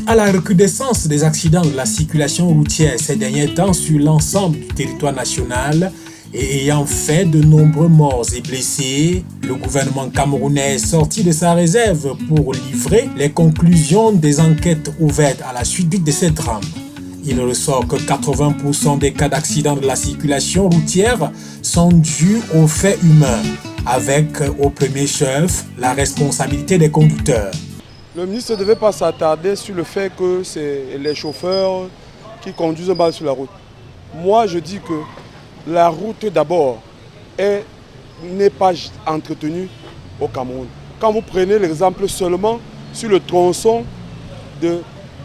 à la recrudescence des accidents de la circulation routière ces derniers temps sur l'ensemble du territoire national et ayant fait de nombreux morts et blessés, le gouvernement camerounais est sorti de sa réserve pour livrer les conclusions des enquêtes ouvertes à la suite de ces drames. Il ressort que 80% des cas d'accidents de la circulation routière sont dus aux faits humains, avec au premier chef la responsabilité des conducteurs. Le ministre ne devait pas s'attarder sur le fait que c'est les chauffeurs qui conduisent mal sur la route. Moi, je dis que la route d'abord n'est pas entretenue au Cameroun. Quand vous prenez l'exemple seulement sur le tronçon de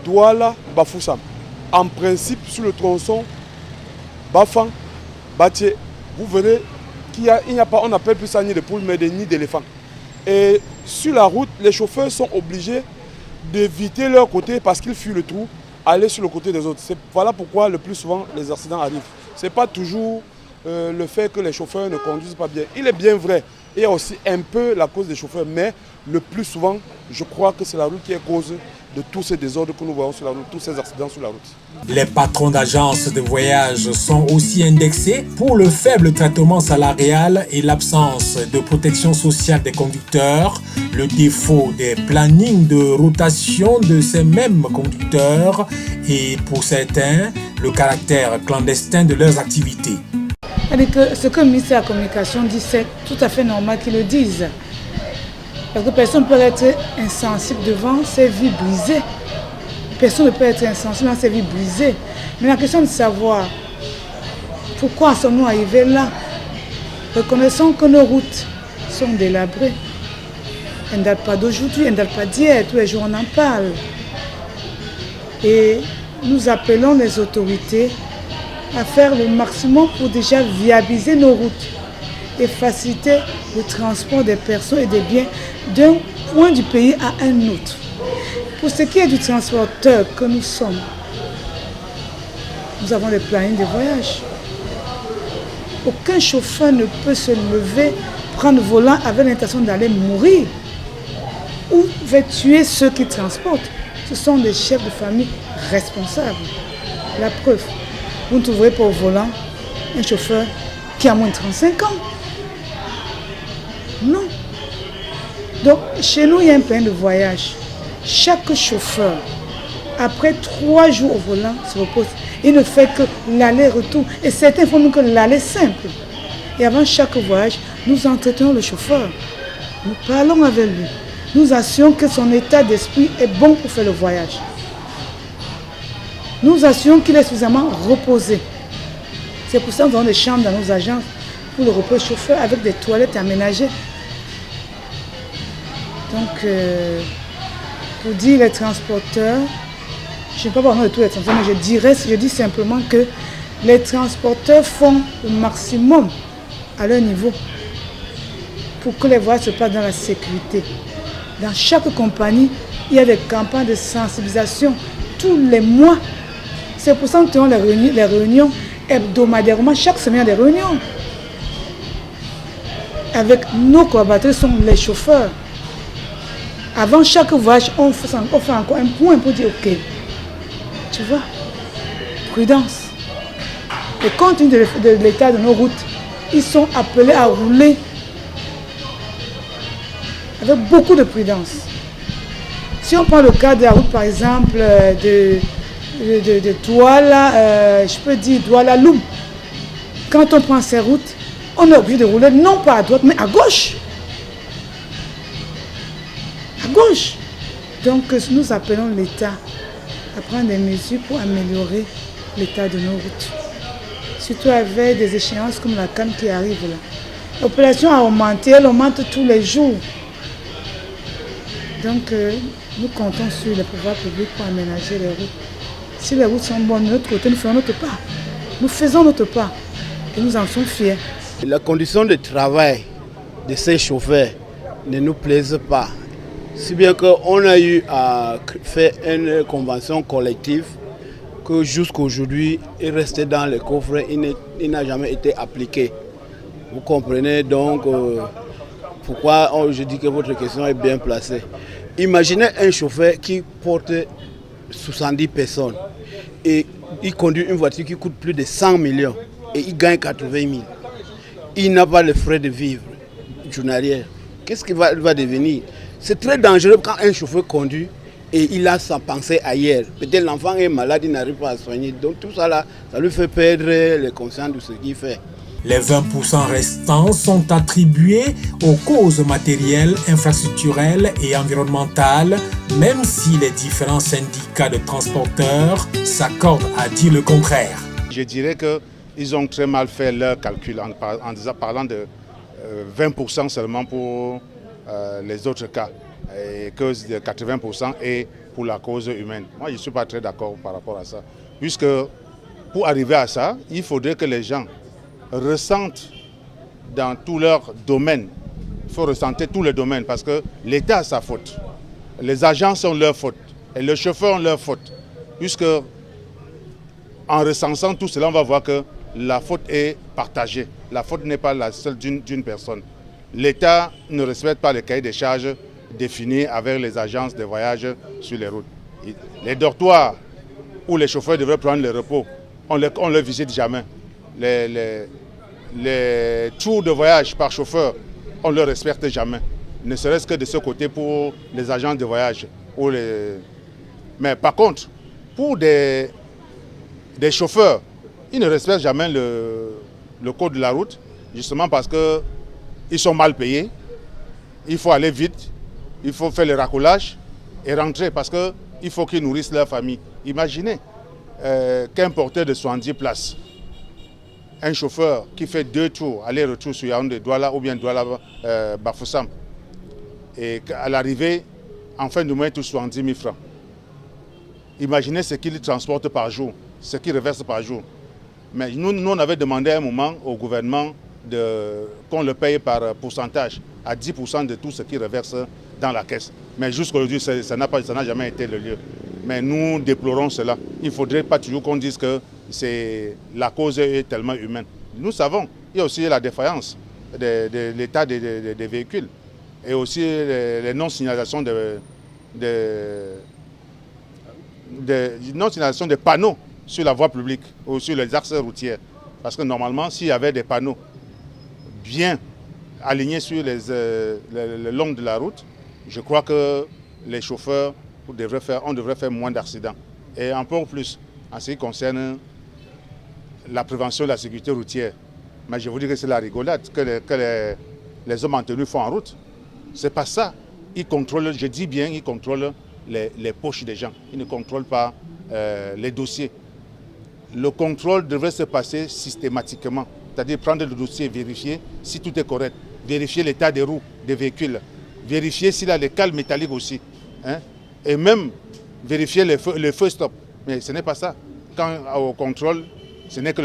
Douala-Bafoussam, en principe sur le tronçon Bafang-Batié, vous verrez qu'il n'y a pas, on n'appelle plus ça ni de poules mais des nids d'éléphants. Et sur la route, les chauffeurs sont obligés d'éviter leur côté parce qu'ils fuient le trou, aller sur le côté des autres. Voilà pourquoi le plus souvent les accidents arrivent. Ce n'est pas toujours le fait que les chauffeurs ne conduisent pas bien. Il est bien vrai, il y a aussi un peu la cause des chauffeurs, mais le plus souvent, je crois que c'est la route qui est cause de tous ces désordres que nous voyons sur la route, tous ces accidents sur la route. Les patrons d'agences de voyage sont aussi indexés pour le faible traitement salarial et l'absence de protection sociale des conducteurs, le défaut des plannings de rotation de ces mêmes conducteurs et pour certains, le caractère clandestin de leurs activités. Ce que le ministre de la Communication dit, c'est tout à fait normal qu'ils le disent. Parce que personne ne peut être insensible devant ses vies brisées. Personne ne peut être insensible devant ses vies brisées. Mais la question de savoir pourquoi sommes-nous arrivés là, reconnaissons que nos routes sont délabrées. Elles ne datent pas d'aujourd'hui, elles ne datent pas d'hier, tous les jours on en parle. Et nous appelons les autorités à faire le maximum pour déjà viabiliser nos routes et faciliter le transport des personnes et des biens d'un point du pays à un autre. Pour ce qui est du transporteur que nous sommes, nous avons des plannings de voyage. Aucun chauffeur ne peut se lever, prendre le volant avec l'intention d'aller mourir ou va tuer ceux qui transportent. Ce sont des chefs de famille responsables. La preuve, vous ne trouverez pas au volant un chauffeur qui a moins de 35 ans. Non. Donc, chez nous, il y a un plan de voyage. Chaque chauffeur, après 3 jours au volant, se repose. Il ne fait que l'aller-retour. Et certains font même que l'aller simple. Et avant chaque voyage, nous entretenons le chauffeur. Nous parlons avec lui. Nous assurons que son état d'esprit est bon pour faire le voyage. Nous assurons qu'il est suffisamment reposé. C'est pour ça que nous avons des chambres dans nos agences pour le repos du chauffeur avec des toilettes aménagées. Donc, pour dire les transporteurs, je ne sais pas parler de tous les transporteurs, mais je dis simplement que les transporteurs font le maximum à leur niveau pour que les voyages se passent dans la sécurité. Dans chaque compagnie, il y a des campagnes de sensibilisation tous les mois. C'est pour ça que nous avons les réunions hebdomadairement, chaque semaine des réunions. Avec nos collaborateurs, sont les chauffeurs. Avant chaque voyage, on fait encore un point pour dire ok. Tu vois, prudence. Et compte tenu de l'état de nos routes, ils sont appelés à rouler avec beaucoup de prudence. Si on prend le cas de la route, par exemple, de Douala, je peux dire Douala-Loum, quand on prend ces routes, on est obligé de rouler non pas à droite, mais à gauche. À gauche. Donc nous appelons l'État à prendre des mesures pour améliorer l'état de nos routes. Surtout avec des échéances comme la CAN qui arrive là. La population a augmenté, elle augmente tous les jours. Donc nous comptons sur les pouvoirs publics pour aménager les routes. Si les routes sont bonnes de notre côté, nous faisons notre part. Nous faisons notre part et nous en sommes fiers. La condition de travail de ces chauffeurs ne nous plaise pas. Si bien qu'on a eu à faire une convention collective que jusqu'aujourd'hui est resté dans les coffres, il n'a jamais été appliqué. Vous comprenez donc pourquoi je dis que votre question est bien placée. Imaginez un chauffeur qui porte 70 personnes. Et il conduit une voiture qui coûte plus de 100 millions. Et il gagne 80 000. Il n'a pas les frais de vivre journaliers. Qu'est-ce qu'il va devenir? C'est très dangereux quand un chauffeur conduit et il a sa pensée ailleurs. Peut-être l'enfant est malade, il n'arrive pas à soigner. Donc tout ça là, ça lui fait perdre les consciences de ce qu'il fait. Les 20% restants sont attribués aux causes matérielles, infrastructurelles et environnementales, même si les différents syndicats de transporteurs s'accordent à dire le contraire. Je dirais qu'ils ont très mal fait leur calcul en parlant de 20% seulement pour les autres cas, et que de 80% est pour la cause humaine. Moi, je ne suis pas très d'accord par rapport à ça, puisque pour arriver à ça, il faudrait que les gens ressentent dans tous leurs domaines. Il faut ressentir tous les domaines parce que l'État a sa faute, les agences ont leur faute et les chauffeurs ont leur faute. Puisque en recensant tout cela, on va voir que la faute est partagée. La faute n'est pas la seule d'une personne. L'État ne respecte pas les cahiers des charges définis avec les agences de voyage sur les routes. Les dortoirs où les chauffeurs devraient prendre le repos, on ne les visite jamais. Les tours de voyage par chauffeur, on ne le respecte jamais. Ne serait-ce que de ce côté pour les agents de voyage. Mais par contre, pour des chauffeurs, ils ne respectent jamais le code de la route, justement parce qu'ils sont mal payés. Il faut aller vite, il faut faire le racolage et rentrer parce qu'il faut qu'ils nourrissent leur famille. Imaginez qu'un porteur de 70 places, un chauffeur qui fait 2 tours, aller-retour sur Yaoundé, Douala ou bien Douala-Bafoussam, et à l'arrivée, en fin de mois, il touche 70 000 francs. Imaginez ce qu'il transporte par jour, ce qu'il reverse par jour. Mais nous, on avait demandé à un moment au gouvernement qu'on le paye par pourcentage, à 10% de tout ce qu'il reverse dans la caisse. Mais jusqu'aujourd'hui, ça n'a jamais été le lieu. Mais nous déplorons cela. Il ne faudrait pas toujours qu'on dise que la cause est tellement humaine. Nous savons, il y a aussi la défaillance de l'état des véhicules et aussi les non-signalisations non-signalisation des panneaux sur la voie publique ou sur les axes routiers. Parce que normalement, s'il y avait des panneaux bien alignés sur le long de la route, je crois que les chauffeurs, on devrait faire moins d'accidents. Et un peu plus en ce qui concerne la prévention de la sécurité routière. Mais je vous dis que c'est la rigolade que les hommes en tenue font en route. C'est pas ça. Ils contrôlent, je dis bien, ils contrôlent les poches des gens. Ils ne contrôlent pas les dossiers. Le contrôle devrait se passer systématiquement. C'est-à-dire prendre le dossier et vérifier si tout est correct. Vérifier l'état des roues des véhicules. Vérifier s'il a les cales métalliques aussi. Hein? Et même vérifier les feux stop. Mais ce n'est pas ça. Quand au contrôle, ce n'est que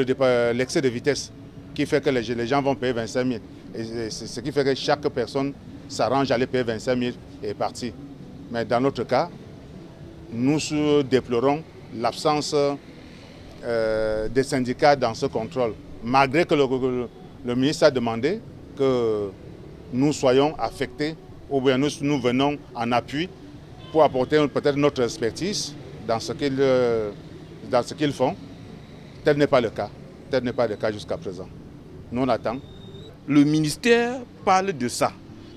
l'excès de vitesse qui fait que les gens vont payer 25 000. Et c'est ce qui fait que chaque personne s'arrange à aller payer 25 000 et est parti. Mais dans notre cas, nous déplorons l'absence des syndicats dans ce contrôle. Malgré que le ministre a demandé que nous soyons affectés, ou bien nous venons en appui pour apporter peut-être notre expertise dans ce qu'ils font. Tel n'est pas le cas. Tel n'est pas le cas jusqu'à présent. Nous, on attend. Le ministère parle de ça.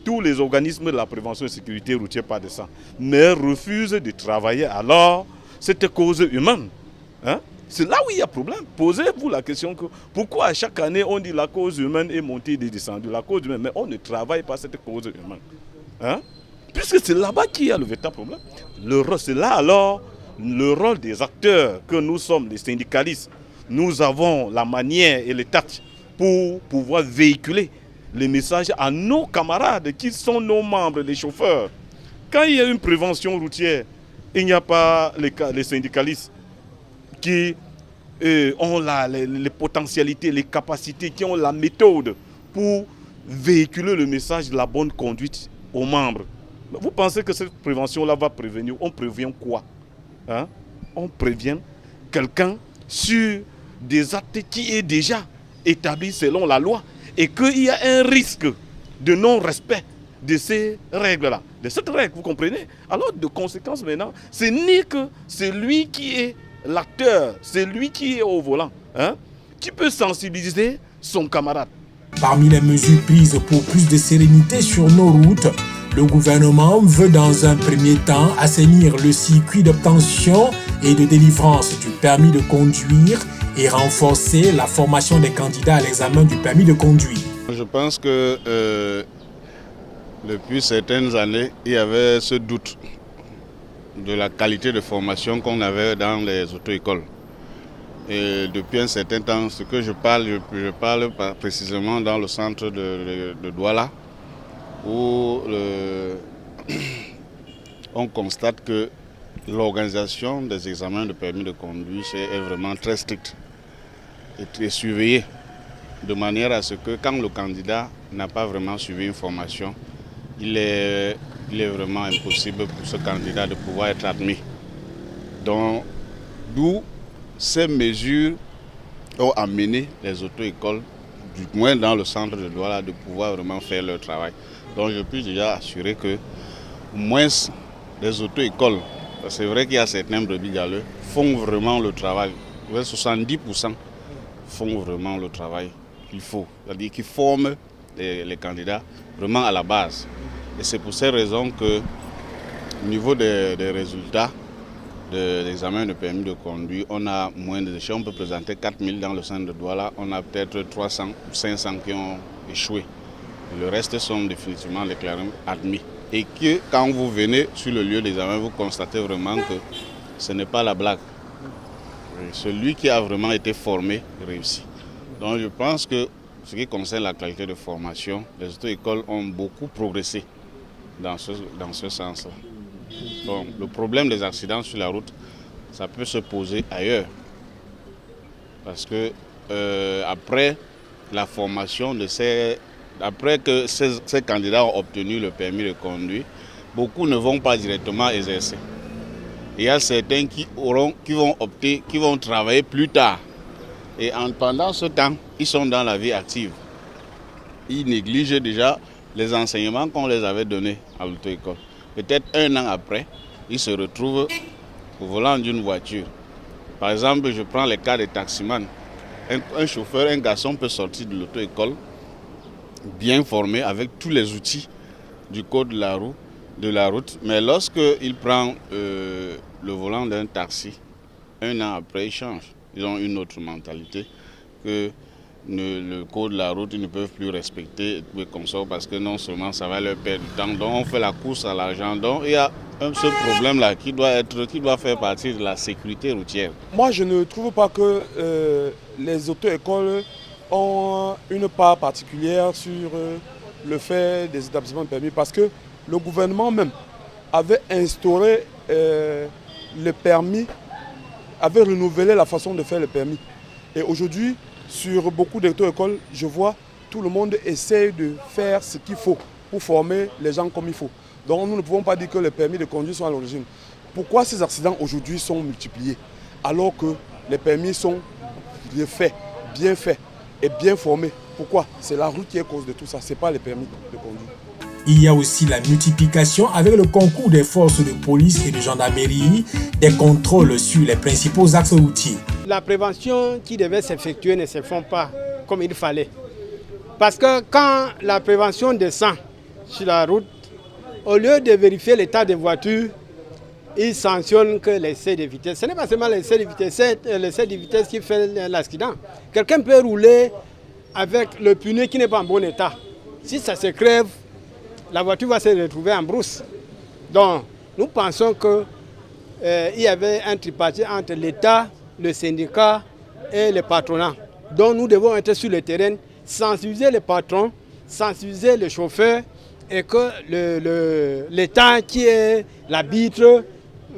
Tous les organismes de la prévention et de la sécurité routière parlent de ça. Mais refusent de travailler alors cette cause humaine. Hein? C'est là où il y a problème. Posez-vous la question que pourquoi chaque année on dit la cause humaine est montée et descendue. La cause humaine, mais on ne travaille pas cette cause humaine. Hein? Puisque c'est là-bas qu'il y a le véritable problème. C'est là alors le rôle des acteurs que nous sommes, les syndicalistes. Nous avons la manière et les tactes pour pouvoir véhiculer les messages à nos camarades qui sont nos membres, les chauffeurs. Quand il y a une prévention routière, il n'y a pas les syndicalistes qui ont les potentialités, les capacités, qui ont la méthode pour véhiculer le message de la bonne conduite aux membres. Vous pensez que cette prévention-là va prévenir? On prévient quoi? Hein? On prévient quelqu'un sur des actes qui est déjà établi selon la loi et qu'il y a un risque de non-respect de ces règles-là, de cette règle, vous comprenez? Alors, de conséquence maintenant, ce n'est que celui qui est l'acteur, celui qui est au volant, qui peut sensibiliser son camarade. Parmi les mesures prises pour plus de sérénité sur nos routes, le gouvernement veut dans un premier temps assainir le circuit d'obtention et de délivrance du permis de conduire et renforcer la formation des candidats à l'examen du permis de conduire. Je pense que depuis certaines années, il y avait ce doute de la qualité de formation qu'on avait dans les auto-écoles. Et depuis un certain temps, ce que je parle précisément dans le centre de Douala, où on constate que l'organisation des examens de permis de conduire est vraiment très stricte et très surveillée, de manière à ce que quand le candidat n'a pas vraiment suivi une formation, il est vraiment impossible pour ce candidat de pouvoir être admis. Donc, d'où ces mesures ont amené les auto-écoles, du moins dans le centre de Douala, de pouvoir vraiment faire leur travail. Donc je peux déjà assurer que au moins les auto-écoles, c'est vrai qu'il y a certains brebis galeux, font vraiment le travail. 70% font vraiment le travail qu'il faut. C'est-à-dire qu'ils forment les candidats vraiment à la base. Et c'est pour ces raisons que au niveau des résultats de l'examen de permis de conduire, on a moins de déchets. On peut présenter 4000 dans le centre de Douala, on a peut-être 300 ou 500 qui ont échoué. Le reste sont définitivement déclarés admis. Et que quand vous venez sur le lieu d'examen, vous constatez vraiment que ce n'est pas la blague. Celui qui a vraiment été formé réussit. Donc je pense que ce qui concerne la qualité de formation, les auto-écoles ont beaucoup progressé dans ce sens-là. Bon, le problème des accidents sur la route, ça peut se poser ailleurs. Parce que après la formation après que ces candidats ont obtenu le permis de conduire, beaucoup ne vont pas directement exercer. Il y a certains qui vont travailler plus tard. Et pendant ce temps, ils sont dans la vie active. Ils négligent déjà les enseignements qu'on les avait donnés à l'auto-école. Peut-être un an après, ils se retrouvent au volant d'une voiture. Par exemple, je prends le cas des taximans. Un chauffeur, un garçon peut sortir de l'auto-école bien formé avec tous les outils du code de la route. Mais lorsqu'il prend le volant d'un taxi, un an après, il change. Ils ont une autre mentalité que le code de la route, ils ne peuvent plus respecter et comme ça, parce que non seulement ça va leur perdre du temps, donc on fait la course à l'argent. Donc il y a ce problème-là qui doit faire partie de la sécurité routière. Moi, je ne trouve pas que les auto-écoles ont une part particulière sur le fait des établissements de permis, parce que le gouvernement même avait instauré le permis, avait renouvelé la façon de faire le permis. Et aujourd'hui, sur beaucoup d'auto-écoles, je vois tout le monde essaye de faire ce qu'il faut pour former les gens comme il faut. Donc nous ne pouvons pas dire que les permis de conduire sont à l'origine. Pourquoi ces accidents aujourd'hui sont multipliés alors que les permis sont bien faits et bien formés? Pourquoi? C'est la route qui est cause de tout ça, ce n'est pas les permis de conduire. Il y a aussi la multiplication avec le concours des forces de police et de gendarmerie des contrôles sur les principaux axes routiers. La prévention qui devait s'effectuer ne se fait pas comme il fallait. Parce que quand la prévention descend sur la route, au lieu de vérifier l'état des voitures, ils sanctionnent que l'excès de vitesse. Ce n'est pas seulement l'excès de vitesse, c'est l'excès de vitesse qui fait l'accident. Quelqu'un peut rouler avec le pneu qui n'est pas en bon état. Si ça se crève, la voiture va se retrouver en brousse. Donc, nous pensons qu'il y avait un tripartite entre l'État, le syndicat et le patronat. Donc, nous devons être sur le terrain, sensibiliser les patrons, sensibiliser les chauffeurs et que l'État qui est l'arbitre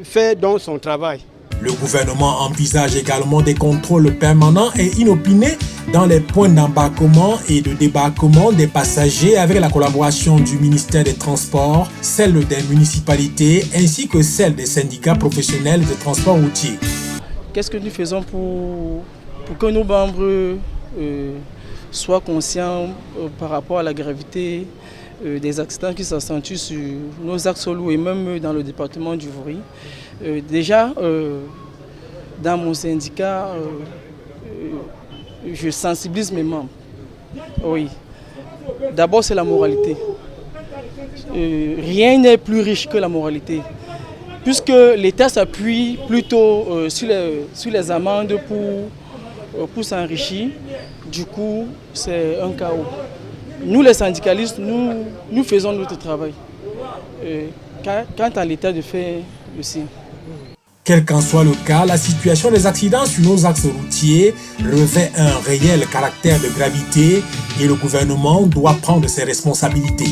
fait donc son travail. Le gouvernement envisage également des contrôles permanents et inopinés dans les points d'embarquement et de débarquement des passagers avec la collaboration du ministère des Transports, celle des municipalités ainsi que celle des syndicats professionnels de transport routier. Qu'est-ce que nous faisons pour que nos membres soient conscients par rapport à la gravité des accidents qui s'accentuent sur nos axes lourds et même dans le département du Vouri. Déjà, dans mon syndicat, je sensibilise mes membres. Oui. D'abord, c'est la moralité. Rien n'est plus riche que la moralité. Puisque l'État s'appuie plutôt sur les amendes pour s'enrichir, du coup, c'est un chaos. Nous, les syndicalistes, nous faisons notre travail. Quant à l'État de faire le sien. Quel qu'en soit le cas, la situation des accidents sur nos axes routiers revêt un réel caractère de gravité et le gouvernement doit prendre ses responsabilités.